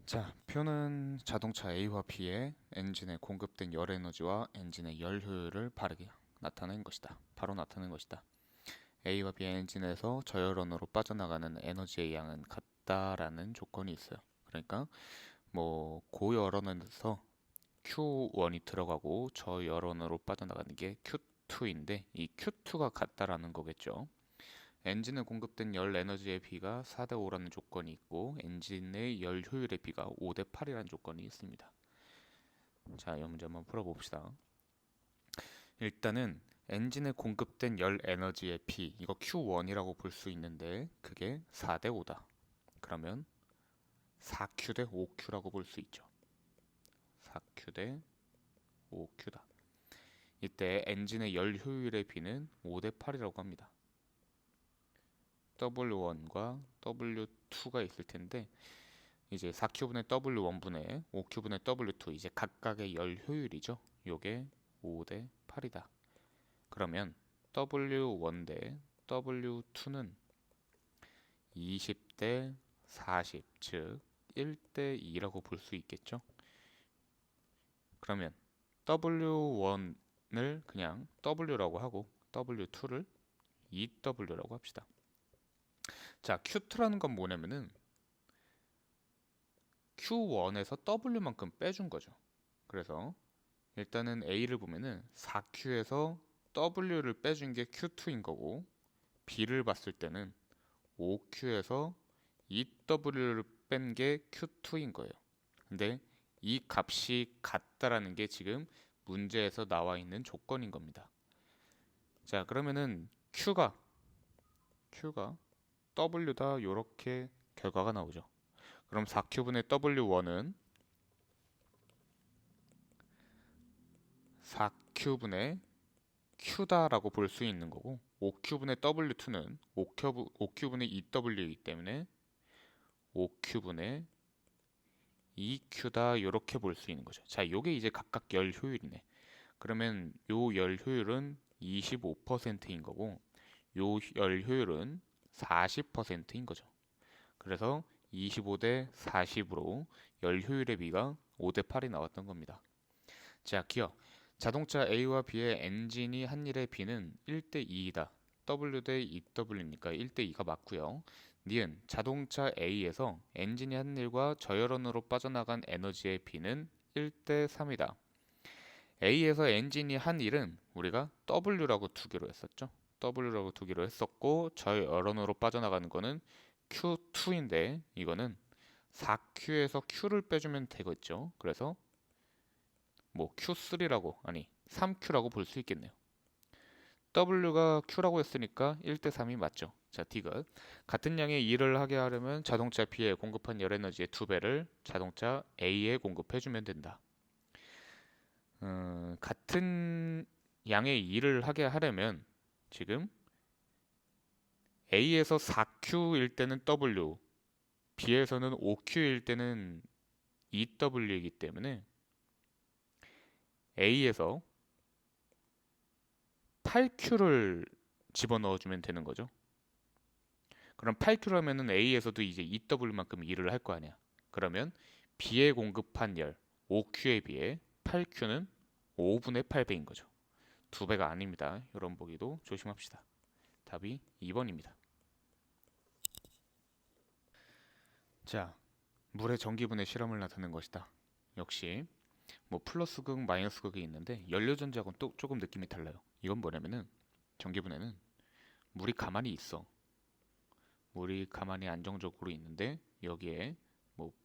자, 표는 자동차 A와 B의 엔진에 공급된 열 에너지와 엔진의 열 효율을 나타낸 것이다. 바로 나타낸 것이다. A와 B의 엔진에서 저열원으로 빠져나가는 에너지의 양은 같다라는 조건이 있어요. 그러니까 고열원에서 Q1이 들어가고 저열원으로 빠져나가는 게 Q2인데 이 Q2가 같다라는 거겠죠. 엔진에 공급된 열 에너지의 비가 4대 5라는 조건이 있고 엔진의 열 효율의 비가 5대 8이라는 조건이 있습니다. 자, 이 문제 한번 풀어봅시다. 일단은 엔진에 공급된 열 에너지의 비, 이거 Q1이라고 볼 수 있는데 그게 4대 5다. 그러면 4Q 대 5Q라고 볼 수 있죠. 4Q 대 5Q다. 이때 엔진의 열 효율의 비는 5대 8이라고 합니다. W1과 W2가 있을 텐데 이제 4Q분의 W1분의 5Q분의 W2 이제 각각의 열 효율이죠. 요게 5대 8이다. 그러면 W1 대 W2는 20대 40, 즉 1대 2라고 볼 수 있겠죠. 그러면 W1을 그냥 W라고 하고 W2를 EW라고 합시다. 자, Q2라는 건 뭐냐면은 Q1에서 W만큼 빼준 거죠. 그래서 일단은 A를 보면은 4Q에서 W를 빼준 게 Q2인 거고 B를 봤을 때는 5Q에서 EW를 뺀 게 Q2인 거예요. 근데 이 값이 같다라는 게 지금 문제에서 나와 있는 조건인 겁니다. 자, 그러면은 Q가 W다 요렇게 결과가 나오죠. 그럼 4Q분의 W1은 4Q분의 Q다라고 볼 수 있는 거고 5Q분의 W2는 5Q분의 EW이기 때문에 5Q분의 EQ다 이렇게 볼 수 있는 거죠. 자, 요게 이제 각각 열 효율이네. 그러면 요 열 효율은 25%인 거고 요 열 효율은 40%인 거죠. 그래서 25대 40으로 열 효율의 비가 5대 8이 나왔던 겁니다. 자, 기억. 자동차 A와 B의 엔진이 한 일의 B는 1대 2이다. W 대 EW니까 1대 2가 맞고요. 니은 자동차 A에서 엔진이 한 일과 저열원으로 빠져나간 에너지의 B는 1대 3이다. A에서 엔진이 한 일은 우리가 W라고 두기로 했었죠. W라고 두기로 했었고 저열원으로 빠져나가는 거는 Q2인데 이거는 4Q에서 Q를 빼주면 되겠죠. 그래서 Q3라고 3Q라고 볼 수 있겠네요. W가 Q라고 했으니까 1대 3이 맞죠. 자, D가 같은 양의 일을 하게 하려면 자동차 B에 공급한 열 에너지의 2배를 자동차 A에 공급해주면 된다. 같은 양의 일을 하게 하려면 지금 A에서 4Q일 때는 W, B에서는 5Q일 때는 EW이기 때문에 A에서 8Q를 집어넣어주면 되는 거죠. 그럼 8Q라면은 A에서도 이제 EW만큼 일을 할 거 아니야. 그러면 B에 공급한 열 5Q에 비해 8Q는 5분의 8배인 거죠. 2배가 아닙니다. 이런 보기도 조심합시다. 답이 2번입니다. 자, 물의 전기분해 실험을 나타낸 것이다. 역시 플러스 극, 마이너스 극이 있는데 연료전지하고는 또 조금 느낌이 달라요. 이건 뭐냐면은 전기분해는 물이 가만히 있어. 물이 가만히 안정적으로 있는데 여기에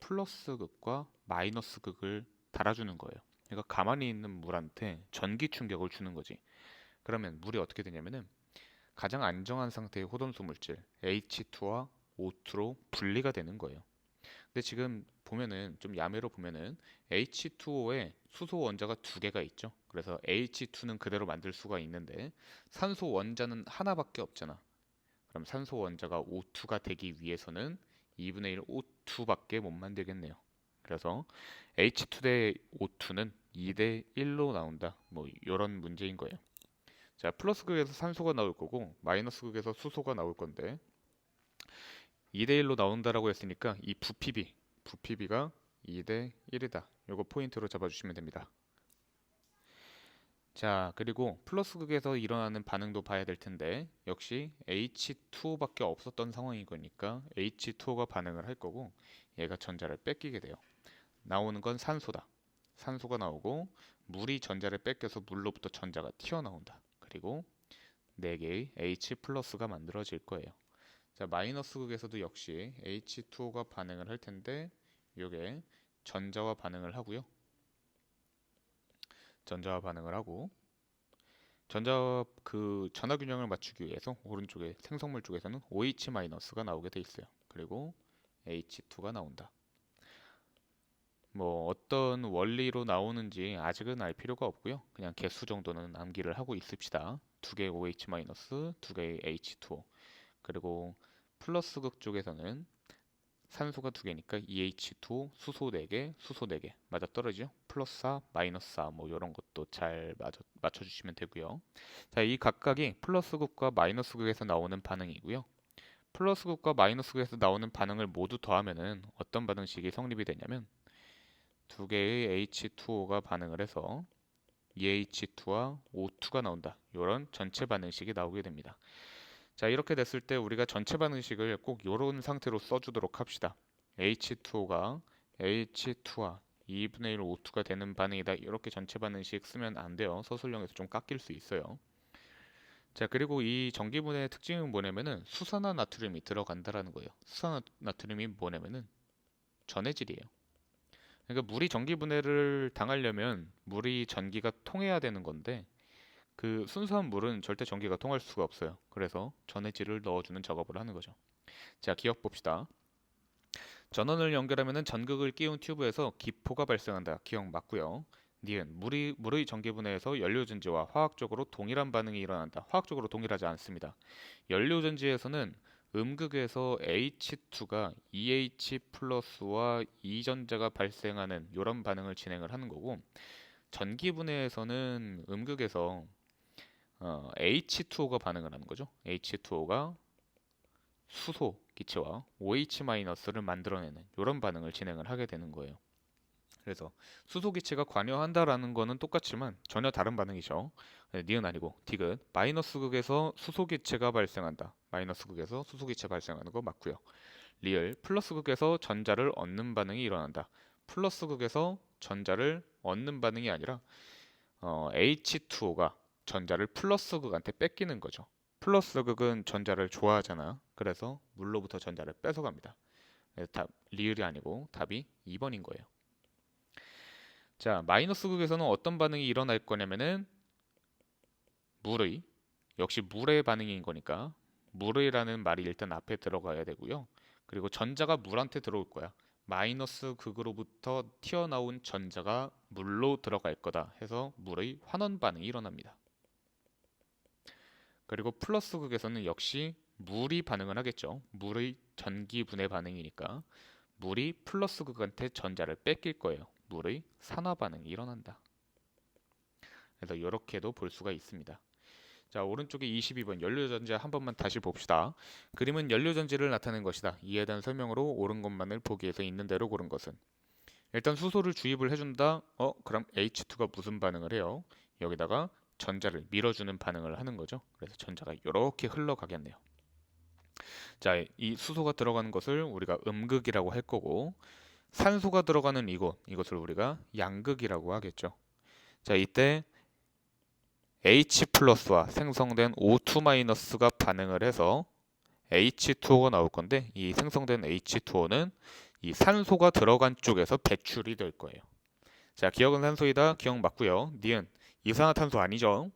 플러스 극과 마이너스 극을 달아주는 거예요. 그러니까 가만히 있는 물한테 전기 충격을 주는 거지. 그러면 물이 어떻게 되냐면은 가장 안정한 상태의 호돈수 물질 H2와 O2로 분리가 되는 거예요. 근데 지금 보면은 좀 야매로 보면은 H2O에 수소 원자가 두 개가 있죠. 그래서 H2는 그대로 만들 수가 있는데 산소 원자는 하나밖에 없잖아. 그럼 산소 원자가 O2가 되기 위해서는 2분의 1 O2밖에 못 만들겠네요. 그래서 H2 대 O2는 2대 1로 나온다. 이런 문제인 거예요. 자, 플러스 극에서 산소가 나올 거고 마이너스 극에서 수소가 나올 건데 2대 1로 나온다라고 했으니까 이 부피비가 2대 1이다. 요거 포인트로 잡아주시면 됩니다. 자, 그리고 플러스 극에서 일어나는 반응도 봐야 될 텐데 역시 H2O밖에 없었던 상황인 거니까 H2O가 반응을 할 거고 얘가 전자를 뺏기게 돼요. 나오는 건 산소다. 산소가 나오고 물이 전자를 뺏겨서 물로부터 전자가 튀어나온다. 그리고 4개의 H 플러스가 만들어질 거예요. 자, 마이너스 극에서도 역시 H2O가 반응을 할 텐데 이게 전자와 반응을 하고요. 전자와 반응을 하고 전자 그 전하 균형을 맞추기 위해서 오른쪽에 생성물 쪽에서는 OH-가 나오게 돼 있어요. 그리고 H2가 나온다. 뭐 어떤 원리로 나오는지 아직은 알 필요가 없고요. 그냥 개수 정도는 암기를 하고 있읍시다. 2개의 OH-, 2개의 H2O. 그리고 플러스 극 쪽에서는 산소가 2개니까 EH2O, 수소 4개, 수소 4개 맞아 떨어지죠? 플러스 4, 마이너스 4 뭐 이런 것도 잘 맞춰주시면 되고요. 자, 이 각각이 플러스 극과 마이너스 극에서 나오는 반응이고요. 플러스 극과 마이너스 극에서 나오는 반응을 모두 더하면은 어떤 반응식이 성립이 되냐면 2개의 H2O가 반응을 해서 EH2와 O2가 나온다. 이런 전체 반응식이 나오게 됩니다. 자, 이렇게 됐을 때 우리가 전체 반응식을 꼭 이런 상태로 써주도록 합시다. H2O가 H2와 2분의 1 O2가 되는 반응이다. 이렇게 전체 반응식 쓰면 안 돼요. 서술형에서 좀 깎일 수 있어요. 자, 그리고 이 전기분해의 특징은 뭐냐면은 수산화 나트륨이 들어간다라는 거예요. 수산화 나트륨이 뭐냐면은 전해질이에요. 그러니까 물이 전기분해를 당하려면 물이 전기가 통해야 되는 건데 그 순수한 물은 절대 전기가 통할 수가 없어요. 그래서 전해질을 넣어주는 작업을 하는 거죠. 자, 기억 봅시다. 전원을 연결하면 전극을 끼운 튜브에서 기포가 발생한다. 기억 맞고요. 니은 물의 전기분해에서 연료전지와 화학적으로 동일한 반응이 일어난다. 화학적으로 동일하지 않습니다. 연료전지에서는 음극에서 H2가 EH 플러스와 이전자가 발생하는 이런 반응을 진행을 하는 거고 전기분해에서는 음극에서 H2O가 반응을 하는 거죠. H2O가 수소 기체와 OH-를 만들어내는 이런 반응을 진행을 하게 되는 거예요. 그래서 수소 기체가 관여한다라는 거는 똑같지만 전혀 다른 반응이죠. 니은 아니고 디귿. 마이너스 극에서 수소 기체가 발생한다. 마이너스 극에서 수소 기체 발생하는 거 맞고요. 리을 플러스 극에서 전자를 얻는 반응이 일어난다. 플러스 극에서 전자를 얻는 반응이 아니라 H2O가 전자를 플러스 극한테 뺏기는 거죠. 플러스 극은 전자를 좋아하잖아. 그래서 물로부터 전자를 뺏어갑니다. 그래서 답 리을이 아니고 답이 2번인 거예요. 자, 마이너스 극에서는 어떤 반응이 일어날 거냐면은 역시 물의 반응인 거니까 물의라는 말이 일단 앞에 들어가야 되고요. 그리고 전자가 물한테 들어올 거야. 마이너스 극으로부터 튀어나온 전자가 물로 들어갈 거다 해서 물의 환원 반응이 일어납니다. 그리고 플러스 극에서는 역시 물이 반응을 하겠죠. 물의 전기 분해 반응이니까 물이 플러스 극한테 전자를 뺏길 거예요. 물의 산화 반응이 일어난다. 그래서 이렇게도 볼 수가 있습니다. 자, 오른쪽에 22번 연료전지 한 번만 다시 봅시다. 그림은 연료전지를 나타낸 것이다. 이에 대한 설명으로 옳은 것만을 보기 위해서 있는 대로 고른 것은 일단 수소를 주입을 해준다. 그럼 H2가 무슨 반응을 해요? 여기다가 전자를 밀어주는 반응을 하는 거죠. 그래서 전자가 이렇게 흘러가겠네요. 자, 이 수소가 들어가는 것을 우리가 음극이라고 할 거고 산소가 들어가는 이것을 우리가 양극이라고 하겠죠. 자, 이때 H 플러스와 생성된 O2-가 반응을 해서 H2O가 나올 건데 이 생성된 H2O는 이 산소가 들어간 쪽에서 배출이 될 거예요. 자, 기억은 산소이다. 기억 맞고요. 니은 이산화탄소 아니죠.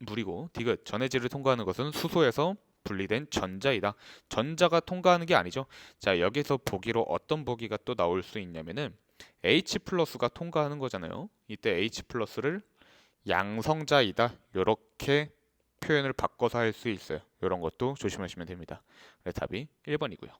물이고 디귿 전해질을 통과하는 것은 수소에서 분리된 전자이다. 전자가 통과하는 게 아니죠. 자, 여기서 보기로 어떤 보기가 또 나올 수 있냐면은 H 플러스가 통과하는 거잖아요. 이때 H 플러스를 양성자이다. 이렇게 표현을 바꿔서 할 수 있어요. 이런 것도 조심하시면 됩니다. 그래서 답이 1번이고요.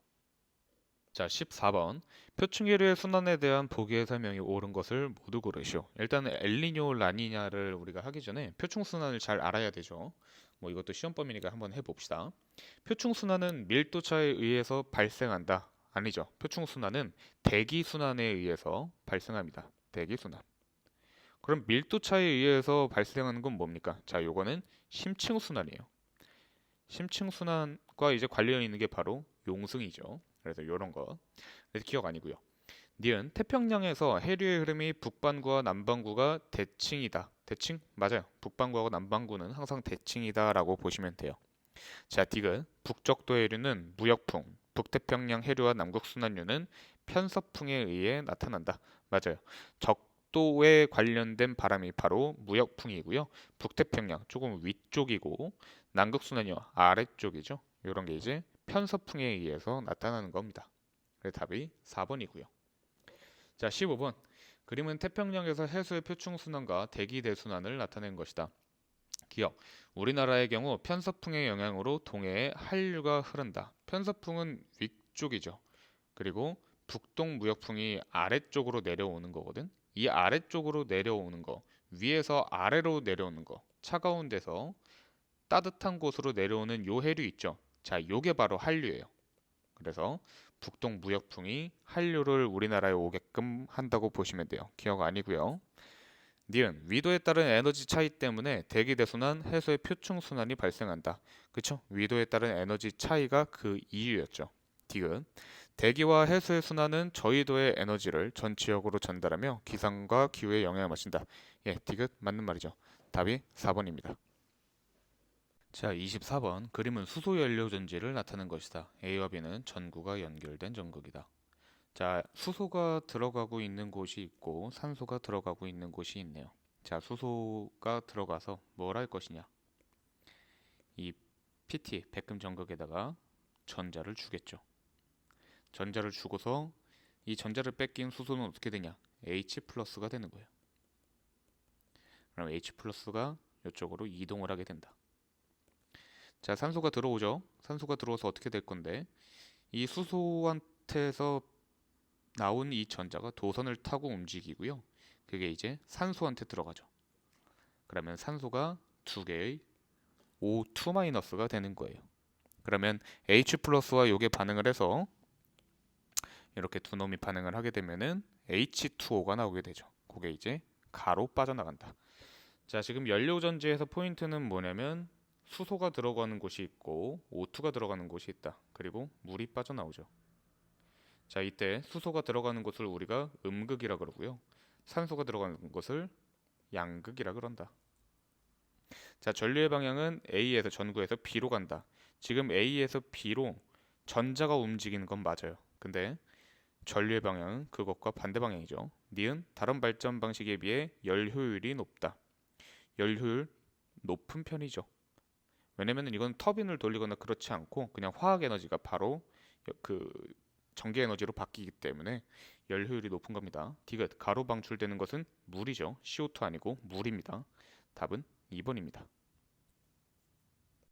자, 14번 표충계류의 순환에 대한 보기의 설명이 옳은 것을 모두 고르시오. 일단은 엘니뇨, 라니냐를 우리가 하기 전에 표충순환을 잘 알아야 되죠. 뭐 이것도 시험 범위니까 한번 해봅시다. 표충순환은 밀도차에 의해서 발생한다. 아니죠. 표충순환은 대기순환에 의해서 발생합니다. 대기순환. 그럼 밀도 차이에 의해서 발생하는 건 뭡니까? 자, 요거는 심층순환이에요. 심층순환과 이제 관련 있는 게 바로 용승이죠. 그래서 요런 거. 그래서 기억 아니고요. 니은 태평양에서 해류의 흐름이 북반구와 남반구가 대칭이다. 대칭? 맞아요. 북반구하고 남반구는 항상 대칭이다라고 보시면 돼요. 자, 디귿 북적도 해류는 무역풍, 북태평양 해류와 남극순환류는 편서풍에 의해 나타난다. 맞아요. 적도에 관련된 바람이 바로 무역풍이고요. 북태평양 조금 위쪽이고 남극순환류 아래쪽이죠. 이런 게 이제 편서풍에 의해서 나타나는 겁니다. 그래서 답이 4번이고요. 자, 15번. 그림은 태평양에서 해수의 표충순환과 대기대순환을 나타낸 것이다. 기억. 우리나라의 경우 편서풍의 영향으로 동해에 한류가 흐른다. 편서풍은 위쪽이죠. 그리고 북동무역풍이 아래쪽으로 내려오는 거거든. 이 아래쪽으로 내려오는 거, 위에서 아래로 내려오는 거, 차가운 데서 따뜻한 곳으로 내려오는 요 해류 있죠. 자, 요게 바로 한류예요. 그래서 북동 무역풍이 한류를 우리나라에 오게끔 한다고 보시면 돼요. 기억 아니고요. 니은 위도에 따른 에너지 차이 때문에 대기대순환, 해수의 표충순환이 발생한다. 그쵸? 위도에 따른 에너지 차이가 그 이유였죠. 디귿 대기와 해수의 순환은 저위도의 에너지를 전 지역으로 전달하며 기상과 기후에 영향을 미친다. 예, 디귿 맞는 말이죠. 답이 4번입니다. 자, 24번 그림은 수소 연료 전지를 나타낸 것이다. A와 B는 전구가 연결된 전극이다. 자, 수소가 들어가고 있는 곳이 있고 산소가 들어가고 있는 곳이 있네요. 자, 수소가 들어가서 뭘 할 것이냐? 이 PT 백금 전극에다가 전자를 주겠죠. 전자를 주고서 이 전자를 뺏긴 수소는 어떻게 되냐? H 플러스가 되는 거예요. 그럼 H 플러스가 이쪽으로 이동을 하게 된다. 자, 산소가 들어오죠. 산소가 들어와서 어떻게 될 건데 이 수소한테서 나온 이 전자가 도선을 타고 움직이고요. 그게 이제 산소한테 들어가죠. 그러면 산소가 두 개의 O2-가 되는 거예요. 그러면 H 플러스와 요게 반응을 해서 이렇게 두 놈이 반응을 하게 되면은 H2O가 나오게 되죠. 그게 이제 가로 빠져나간다. 자, 지금 연료 전지에서 포인트는 뭐냐면 수소가 들어가는 곳이 있고 O2가 들어가는 곳이 있다. 그리고 물이 빠져나오죠. 자, 이때 수소가 들어가는 곳을 우리가 음극이라 그러고요. 산소가 들어가는 곳을 양극이라 그런다. 자, 전류의 방향은 A에서 전구에서 B로 간다. 지금 A에서 B로 전자가 움직이는 건 맞아요. 근데 전류의 방향은 그것과 반대 방향이죠. 니은 다른 발전 방식에 비해 열 효율이 높다. 열 효율 높은 편이죠. 왜냐면 이건 터빈을 돌리거나 그렇지 않고 그냥 화학 에너지가 바로 그 전기 에너지로 바뀌기 때문에 열 효율이 높은 겁니다. 디귿 가로 방출되는 것은 물이죠. CO2 아니고 물입니다. 답은 2번입니다.